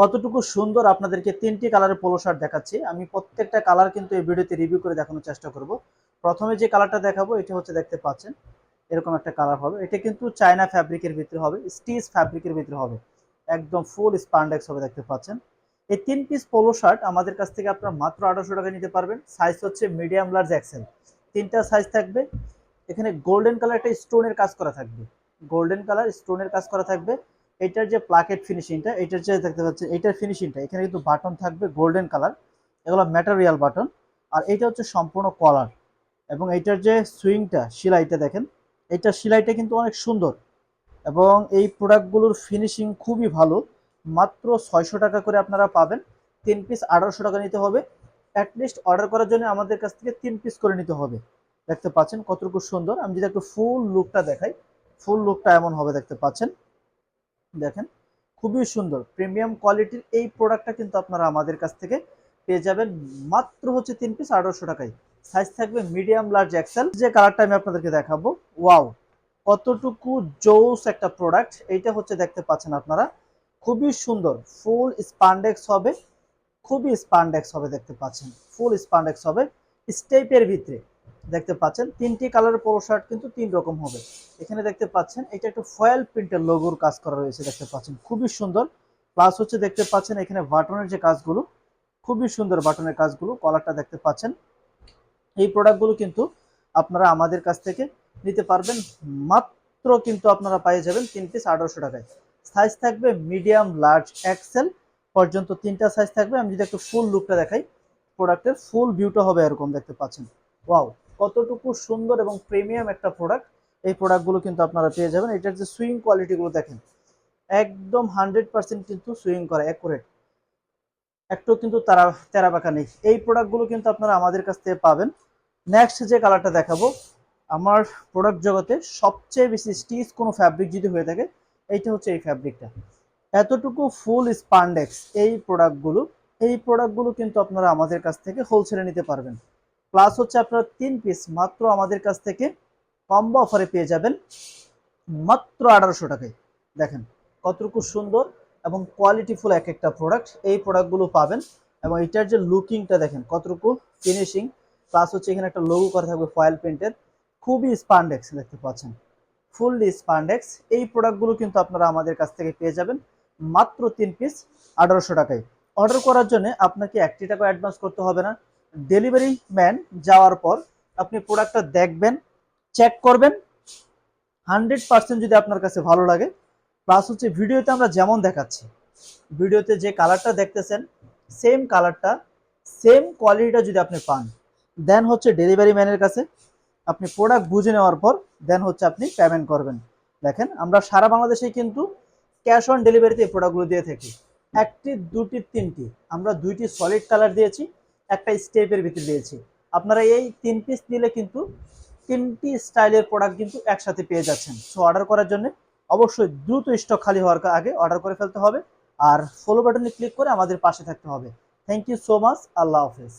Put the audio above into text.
কতটুকু সুন্দর আপনাদেরকে 3টি কালারের পোলো শার্ট দেখাচ্ছি। আমি প্রত্যেকটা কালার কিন্তু এই ভিডিওতে রিভিউ করে দেখানোর চেষ্টা করব। প্রথমে যে কালারটা দেখাবো এটা হচ্ছে দেখতে পাচ্ছেন এরকম একটা কালার হবে। এটা কিন্তু চায়না ফ্যাব্রিকের ভিতরে হবে, স্টিচ ফ্যাব্রিকের ভিতরে হবে। একদম ফুল স্পান্ডেক্স হবে দেখতে পাচ্ছেন। এই 3 পিস পোলো শার্ট আমাদের কাছ থেকে আপনারা মাত্র 1800 টাকায় নিতে পারবেন। সাইজ হচ্ছে মিডিয়াম, লার্জ, এক্সেল। 3টা সাইজ থাকবে। এখানে গোল্ডেন কালার একটা স্টোনের কাজ করা থাকবে। গোল্ডেন কালার স্টোনের কাজ করা থাকবে। এটার যে প্লাকেট ফিনিশিংটা, এটার যে দেখতে পাচ্ছেন এটার ফিনিশিংটা, এখানে কিন্তু বাটন থাকবে গোল্ডেন কালার। এগুলো ম্যাটেরিয়াল বাটন। আর এটা হচ্ছে সম্পূর্ণ কলার। এবং এটার যে সুইংটা, সেলাইটা দেখেন, এটার সেলাইটা কিন্তু অনেক সুন্দর। এবং এই প্রোডাক্টগুলোর ফিনিশিং খুবই ভালো। মাত্র 600 টাকা করে আপনারা পাবেন। 3 পিস 1800 টাকা নিতে হবে। অ্যাটলিস্ট অর্ডার করার জন্য আমাদের কাছ থেকে 3 পিস করে নিতে হবে। দেখতে পাচ্ছেন কতটুকু সুন্দর। আমি যদি একটু ফুল লুকটা দেখাই, ফুল লুকটা এমন হবে দেখতে পাচ্ছেন। দেখেন খুবই সুন্দর প্রিমিয়াম কোয়ালিটির এই প্রোডাক্টটা কিন্তু আপনারা আমাদের কাছ থেকে পেয়ে যাবেন মাত্র হচ্ছে 3 পিস 1800 টাকায়। সাইজ থাকবে মিডিয়াম, লার্জ, এক্সেল। যে কালারটা আমি আপনাদেরকে দেখাবো, ওয়াও কতটুকু জোস একটা প্রোডাক্ট। এইটা হচ্ছে দেখতে পাচ্ছেন আপনারা, খুবই সুন্দর। ফুল স্পান্ডেক্স হবে, খুবই স্পান্ডেক্স হবে দেখতে পাচ্ছেন। ফুল স্পান্ডেক্স হবে স্টেপের ভিতরে। দেখতে পাচ্ছেন 3টি কালারের পোলো শার্ট কিন্তু 3 রকম হবে। এখানে দেখতে পাচ্ছেন এটা একটু ফয়েল প্রিন্টের লোগোর কাজ করা রয়েছে দেখতে পাচ্ছেন, খুবই সুন্দর। প্লাস হচ্ছে দেখতে পাচ্ছেন এখানে বাটনের যে কাজগুলো, খুবই সুন্দর বাটনের কাজগুলো। কলারটা দেখতে পাচ্ছেন। এই প্রোডাক্টগুলো কিন্তু আপনারা আমাদের কাছ থেকে নিতে পারবেন মাত্র কিন্তু আপনারা পেয়ে যাবেন 3 পিস 1800 টাকায়। সাইজ থাকবে মিডিয়াম, লার্জ, এক্সেল পর্যন্ত 3টা সাইজ থাকবে। আমি যদি একটু ফুল লুকটা দেখাই, প্রোডাক্টের ফুল ভিউটা হবে এরকম দেখতে পাচ্ছেন। ওয়াও কতটুকু সুন্দর এবং প্রিমিয়াম একটা প্রোডাক্ট। এই প্রোডাক্টগুলো কিন্তু আপনারা পেয়ে যাবেন। এটার যে সুইং কোয়ালিটিগুলো দেখেন, একদম 100% কিন্তু সুইং করা অ্যাকুরেট, একটু কিন্তু তারা তেরা বাঁকা নেই। এই প্রোডাক্টগুলো কিন্তু আপনারা আমাদের কাছ থেকে পাবেন। নেক্সট যে কালারটা দেখাবো, আমার প্রোডাক্ট জগতে সবচেয়ে বেশি স্টিচ কোনো ফ্যাব্রিক যদি হয়ে থাকে, এইটা হচ্ছে এই ফ্যাব্রিকটা। এতটুকু ফুল স্পান্ডেক্স এই প্রোডাক্টগুলো কিন্তু আপনারা আমাদের কাছ থেকে হোলসেলে নিতে পারবেন। প্লাস হচ্ছে আপনারা 3 পিস মাত্র আমাদের কাছ থেকে কম্বো অফারে পেয়ে যাবেন মাত্র 1800 টাকায়। দেখেন কতটুকু সুন্দর এবং কোয়ালিটিফুল এক একটা প্রোডাক্ট। এই প্রোডাক্টগুলো পাবেন। এবং এটার যে লুকিংটা দেখেন কতটুকু ফিনিশিং। প্লাস হচ্ছে এখানে একটা লোগো করা থাকবে ফয়েল প্রিন্টের। খুবই স্পান্ডেক্স দেখতে পাচ্ছেন, ফুললি স্পান্ডেক্স। এই প্রোডাক্টগুলো কিন্তু আপনারা আমাদের কাছ থেকে পেয়ে যাবেন মাত্র 3 পিস 1800 টাকায়। অর্ডার করার জন্য আপনাকে 1 টাকা অ্যাডভান্স করতে হবে না। ডেলিভারি ম্যান যাওয়ার পর আপনি প্রোডাক্টটা দেখবেন, চেক করবেন। 100% যদি আপনার কাছে ভালো লাগে, প্লাস হচ্ছে ভিডিওতে আমরা যেমন দেখাচ্ছি, ভিডিওতে যে কালারটা দেখতেছেন সেম কালারটা, সেম কোয়ালিটিটা যদি আপনি পান, দেন হচ্ছে ডেলিভারি ম্যানের কাছে আপনি প্রোডাক্ট বুঝে নেওয়ার পর দেন হচ্ছে আপনি পেমেন্ট করবেন। দেখেন আমরা সারা বাংলাদেশেই কিন্তু ক্যাশ অন ডেলিভারিতে এই প্রোডাক্টগুলো দিয়ে থাকি। 1টি, 2টি, 3টি, আমরা 2টি সলিড কালার দিয়েছি, একটা স্টেপের ভিতরে দিয়েছি। আপনারা এই 3 পিস নিলে কিন্তু 3টি স্টাইলের প্রোডাক্ট কিন্তু একসাথে পেয়ে যাচ্ছেন। সো অর্ডার করার জন্য অবশ্যই দ্রুত স্টক খালি হওয়ার আগে অর্ডার করে ফেলতে হবে। আর ফলো বাটনে ক্লিক করে আমাদের পাশে থাকতে হবে। Thank you so much. আল্লাহ হাফেজ।